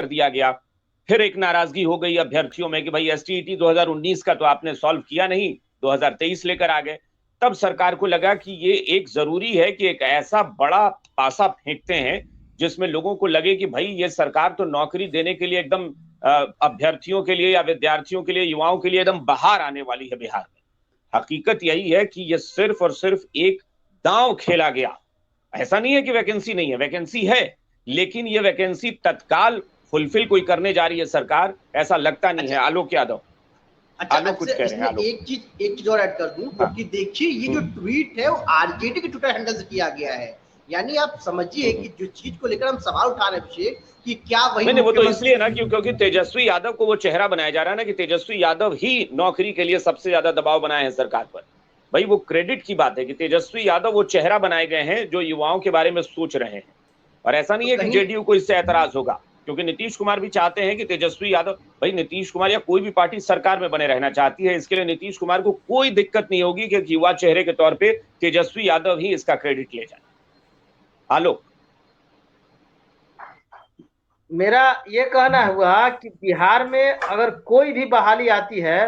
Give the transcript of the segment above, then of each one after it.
कर दिया गया। फिर एक नाराजगी हो गई अभ्यर्थियों में कि भाई एसटीईटी 2019 का तो आपने सॉल्व किया नहीं, 2023 लेकर आ गए। तब सरकार को लगा कि ये एक जरूरी है कि एक ऐसा बड़ा पासा फेंकते हैं जिसमें लोगों को लगे कि भाई ये सरकार तो नौकरी देने के लिए एकदम अभ्यर्थियों के लिए या विद्यार्थियों के लिए, युवाओं के लिए एकदम बाहर आने वाली है बिहार में। हकीकत यही है कि ये सिर्फ और सिर्फ एक दांव खेला गया। ऐसा नहीं है कि वैकेंसी नहीं है, वैकेंसी है, लेकिन ये वैकेंसी तत्काल फुलफिल कोई करने जा रही है सरकार, ऐसा लगता नहीं है। आलोक यादव, आलोक कुछ कह रहे हैं। आलोक, एक चीज और ऐड कर दूं, क्योंकि देखिए ये जो ट्वीट है वो आरजेडी के ट्विटर हैंडल से किया गया है। यानी आप समझिए कि जो चीज को लेकर हम सवाल उठा रहे हैं कि क्या वही नहीं, वो तो इसलिए ना क्योंकि तेजस्वी यादव को वो चेहरा बनाया जा रहा है ना कि तेजस्वी यादव ही नौकरी के लिए सबसे ज्यादा दबाव बनाए हैं सरकार पर। भाई वो क्रेडिट की बात है कि तेजस्वी यादव वो चेहरा बनाए गए हैं जो युवाओं के बारे में सोच रहे हैं। और ऐसा नहीं है कि जेडीयू को इससे ऐतराज होगा, क्योंकि नीतीश कुमार भी चाहते हैं कि तेजस्वी यादव, भाई नीतीश कुमार या कोई भी पार्टी सरकार में बने रहना चाहती है, इसके लिए नीतीश कुमार को कोई दिक्कत नहीं होगी कि युवा चेहरे के तौर पे तेजस्वी यादव ही इसका क्रेडिट ले जाए। आलोक, मेरा ये कहना हुआ कि बिहार में अगर कोई भी बहाली आती है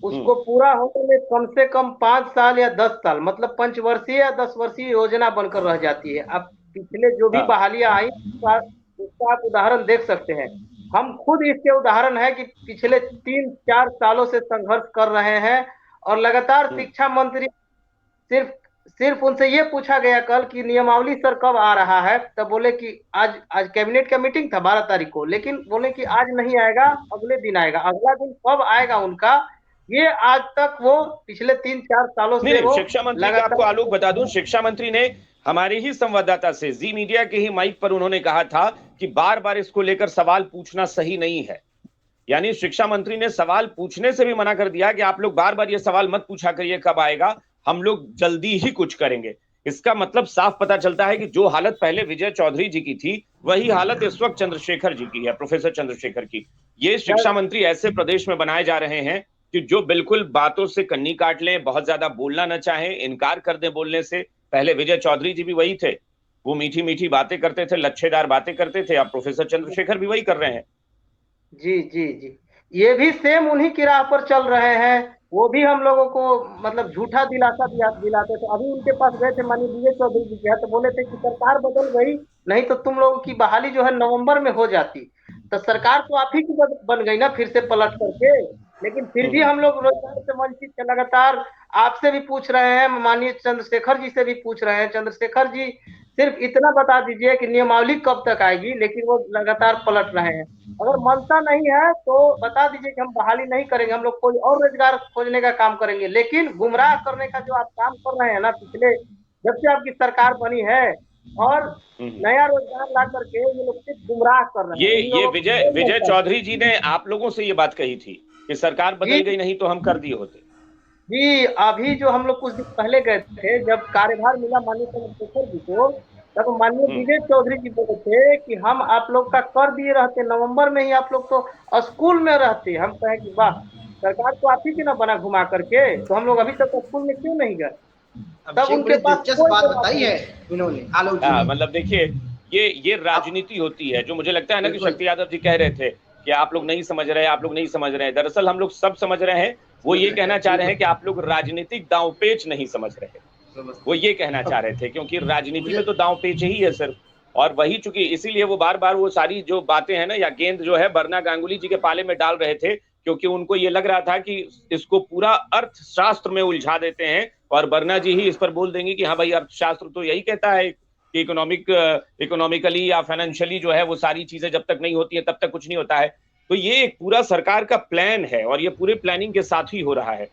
उसको पूरा होने में कम से कम 5 साल या 10 साल, मतलब पंचवर्षीय या 10 वर्षीय योजना बनकर रह जाती है। अब पिछले जो भी बहालियां आई उसका आप उदाहरण देख सकते हैं। हम खुद इसके उदाहरण है कि पिछले 3-4 सालों से संघर्ष कर रहे हैं और लगातार शिक्षा मंत्री सिर्फ उनसे ये पूछा गया कल कि नियमावली सर कब आ रहा है, तब बोले कि आज कैबिनेट का मीटिंग था 12 तारीख को, लेकिन बोले कि आज नहीं आएगा, अगले दिन आएगा। अगला दिन कब आएगा उनका, ये आज तक वो पिछले 3-4 सालों से वो शिक्षा मंत्री का आपको आलोक बता दूं, शिक्षा मंत्री ने हमारे ही संवाददाता से जी मीडिया के ही माइक पर उन्होंने कहा था कि बार बार इसको लेकर सवाल पूछना सही नहीं है। यानी शिक्षा मंत्री ने सवाल पूछने से भी मना कर दिया कि आप लोग बार बार ये सवाल मत पूछा करिए कब आएगा, हम लोग जल्दी ही कुछ करेंगे। इसका मतलब साफ पता चलता है कि जो हालत पहले विजय चौधरी जी की थी वही हालत इस वक्त चंद्रशेखर जी की है, प्रोफेसर चंद्रशेखर की। ये शिक्षा मंत्री ऐसे प्रदेश में बनाए जा रहे हैं कि जो बिल्कुल बातों से कन्नी काट लें, बहुत ज्यादा बोलना न चाहें, इनकार कर दें बोलने से। पहले विजय चौधरी जी भी वही थे, वो मीठी मीठी बातें करते थे, लच्छेदार बातें करते थे। अब प्रोफेसर चंद्रशेखर भी वही कर रहे हैं। जी जी जी, ये भी सेम उन्हीं की राह पर चल रहे हैं। वो भी हम लोगों को मतलब झूठा दिलासा दिलाते थे। अभी उनके पास गए थे माननीय विजय चौधरी जी के, तो बोले थे कि सरकार बदल गई, नहीं तो तुम लोगों की बहाली जो है नवंबर में हो जाती। तो सरकार तो आप ही की बन गई ना फिर से पलट करके। लेकिन फिर भी हम लोग रोजगार से वंचित थे। लगातार आपसे भी पूछ रहे हैं, माननीय चंद्रशेखर जी से भी पूछ रहे हैं, चंद्रशेखर जी सिर्फ इतना बता दीजिए कि नियमावली कब तक आएगी, लेकिन वो लगातार पलट रहे हैं। अगर मनसा नहीं है तो बता दीजिए कि हम बहाली नहीं करेंगे, हम लोग कोई और रोजगार खोजने का काम करेंगे। लेकिन गुमराह करने का जो आप काम कर रहे हैं ना, पिछले जब से आपकी सरकार बनी है, और नया रोजगार ला करके ये लोग सिर्फ गुमराह कर रहे हैं। ये विजय चौधरी जी ने आप लोगों से ये बात कही थी कि सरकार बदल गई, नहीं तो हम कर दिए होते। जी, अभी जो हम लोग कुछ दिन पहले गए थे, जब कार्यभार मिला माननीय चंद्रशेखर जी को, तब माननीय विजय चौधरी जी बोले थे कि हम आप लोग का कर दिए रहते, नवंबर में ही आप लोग तो स्कूल में रहते। हम कहे कि वाह, सरकार तो आप ही की ना बना घुमा करके, तो हम लोग अभी तक स्कूल में क्यों नहीं गए। तब उनके पास बात बताई है इन्होंने, आलोक जी। मतलब देखिए, ये राजनीति होती है, जो मुझे लगता है ना कि शक्ति यादव जी कह रहे थे कि आप लोग नहीं समझ रहे, आप लोग नहीं समझ रहे हैं। दरअसल हम लोग सब समझ रहे हैं। वो ये कहना चाह रहे हैं कि आप लोग राजनीतिक दांवपेच नहीं समझ रहे, वो ये कहना चाह रहे थे, क्योंकि राजनीति में तो दांवपेच ही है सिर्फ। और वही चूंकि इसीलिए वो बार बार वो सारी जो बातें हैं ना, या गेंद जो है बरना गांगुली जी के पाले में डाल रहे थे, क्योंकि उनको ये लग रहा था कि इसको पूरा अर्थशास्त्र में उलझा देते हैं और बरना जी ही इस पर बोल देंगे कि हाँ भाई, अर्थशास्त्र तो यही कहता है कि इकोनॉमिकली या फाइनेंशियली जो है वो सारी चीजें जब तक नहीं होती है तब तक कुछ नहीं होता है। तो ये एक पूरा सरकार का प्लान है और ये पूरे प्लानिंग के साथ ही हो रहा है।